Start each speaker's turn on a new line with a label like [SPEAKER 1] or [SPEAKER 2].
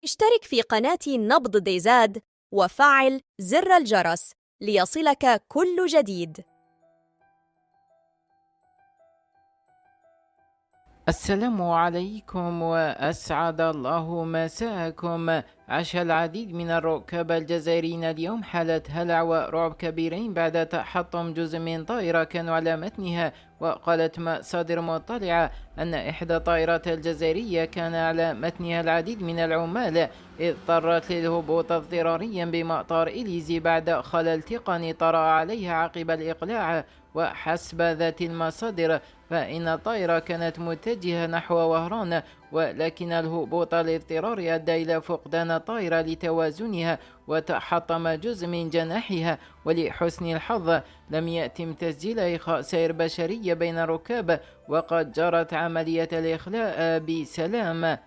[SPEAKER 1] اشترك في قناة نبض ديزاد وفعل زر الجرس ليصلك كل جديد.
[SPEAKER 2] السلام عليكم وأسعد الله مساءكم. عاش العديد من الركاب الجزائريين اليوم حالة هلع ورعب كبيرين بعد تحطم جزء من طائرة كانوا على متنها. وقالت مصادر مطلعة أن إحدى الطائرات الجزائرية كان على متنها العديد من العمال، اضطرت للهبوط اضطراريا بمطار إليزي بعد خلل تقني طرأ عليها عقب الإقلاع. وحسب ذات المصادر فإن الطائرة كانت متجهة نحو وهران، ولكن الهبوط الاضطراري أدى إلى فقدان الطائرة لتوازنها وتحطم جزء من جناحها. ولحسن الحظ لم يتم تسجيل أي خسائر بشرية بين الركاب، وقد جرت عملية الإخلاء بسلام.